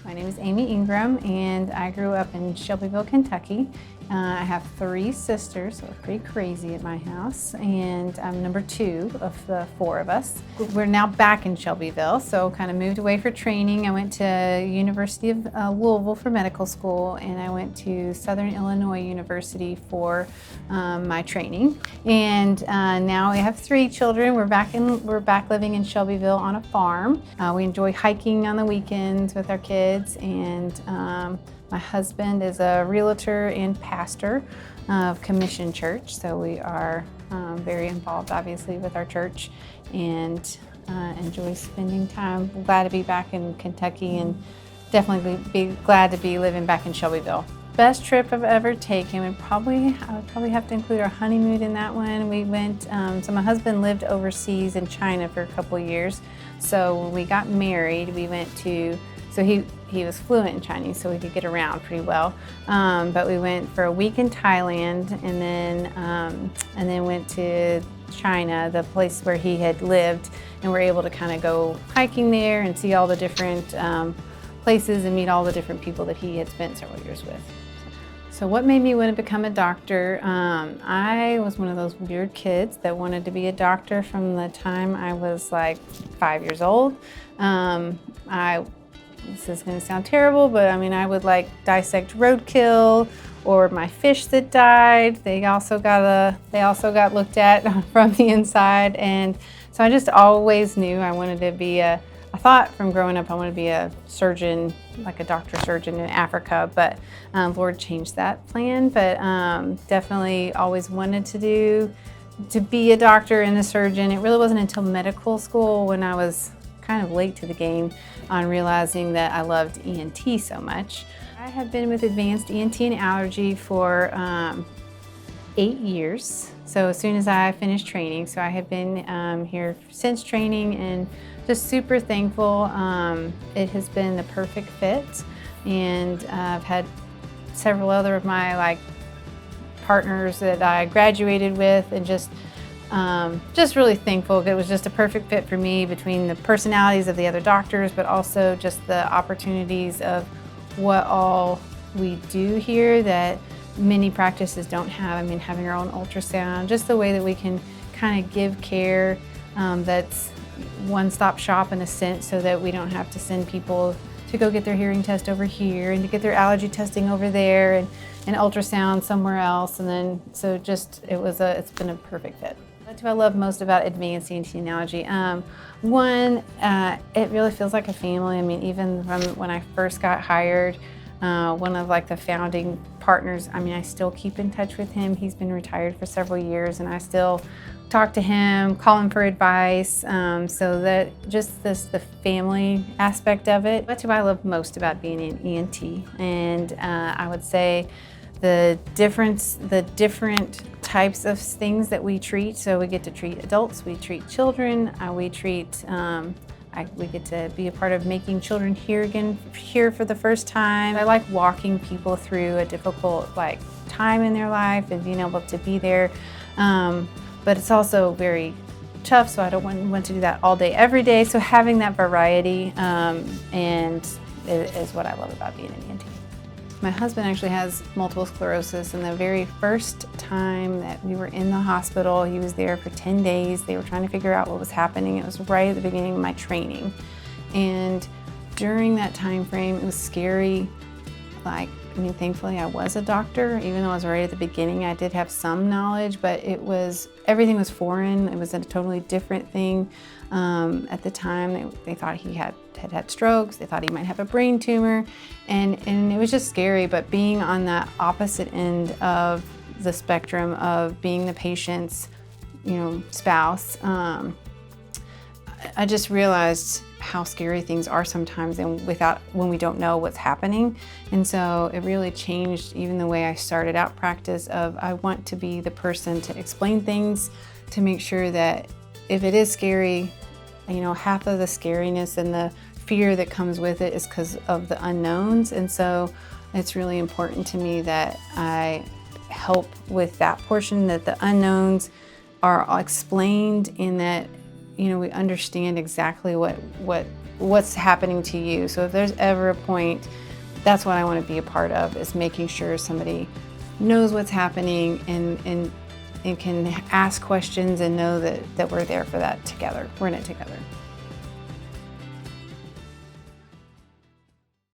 My name is Amy Ingram, and I grew up in Shelbyville, Kentucky. I have 3 sisters, so it's pretty crazy at my house, and I'm number 2 of the 4 of us. We're now back in Shelbyville, so kind of moved away for training. I went to University of Louisville for medical school, and I went to Southern Illinois University for my training. And now we have 3 children. We're back living in Shelbyville on a farm. We enjoy hiking on the weekends with our kids, and my husband is a realtor and pastor of Commission Church, so we are very involved, obviously, with our church, and enjoy spending time. I'm glad to be back in Kentucky, and definitely be glad to be living back in Shelbyville. Best trip I've ever taken, I would probably have to include our honeymoon in that one. We went, so my husband lived overseas in China for a couple of years, so when we got married, we went to, so he was fluent in Chinese, so we could get around pretty well. But we went for a week in Thailand, and then went to China, the place where he had lived, and we're able to kind of go hiking there and see all the different places and meet all the different people that he had spent several years with. So what made me want to become a doctor? I was one of those weird kids that wanted to be a doctor from the time I was like 5 years old. This is going to sound terrible, but I mean, I would like dissect roadkill or my fish that died. They also got looked at from the inside, and so I just always knew I wanted to be I thought from growing up I wanted to be a surgeon, like a doctor surgeon in Africa, but Lord changed that plan. But definitely always wanted to be a doctor and a surgeon. It really wasn't until medical school, when I was kind of late to the game on realizing that I loved ENT so much. I have been with Advanced ENT and Allergy for 8 years. So as soon as I finished training, so I have been here since training, and just super thankful. It has been the perfect fit, and I've had several other of my partners that I graduated with, and just really thankful. It was just a perfect fit for me, between the personalities of the other doctors, but also just the opportunities of what all we do here that many practices don't have. I mean, having our own ultrasound, just the way that we can kind of give care that's one-stop shop in a sense, so that we don't have to send people to go get their hearing test over here and to get their allergy testing over there and ultrasound somewhere else. And then, so just, it's been a perfect fit. What do I love most about Advanced ENT and Allergy? One, it really feels like a family. I mean, even from when I first got hired, one of the founding partners, I mean, I still keep in touch with him. He's been retired for several years, and I still talk to him, call him for advice. So that just the family aspect of it. What do I love most about being an ENT? And I would say the different types of things that we treat. So we get to treat adults, we treat children, we get to be a part of making children hear for the first time. I like walking people through a difficult time in their life and being able to be there. But it's also very tough, so I don't want to do that all day, every day. So having that variety and is what I love about being an ENT. My husband actually has multiple sclerosis, and the very first time that we were in the hospital, he was there for 10 days. They were trying to figure out what was happening. It was right at the beginning of my training. And during that time frame, it was scary. Thankfully I was a doctor. Even though I was right at the beginning, I did have some knowledge, but everything was foreign. It was a totally different thing. At the time, they thought he had strokes. They thought he might have a brain tumor, and it was just scary. But being on that opposite end of the spectrum of being the patient's, spouse, I just realized how scary things are sometimes, and when we don't know what's happening. And so it really changed even the way I started out practice of, I want to be the person to explain things, to make sure that if it is scary, half of the scariness and the fear that comes with it is because of the unknowns. And so it's really important to me that I help with that portion, that the unknowns are explained, in that we understand exactly what's happening to you. So if there's ever a point, that's what I want to be a part of, is making sure somebody knows what's happening and can ask questions and know that we're there for that together. We're in it together.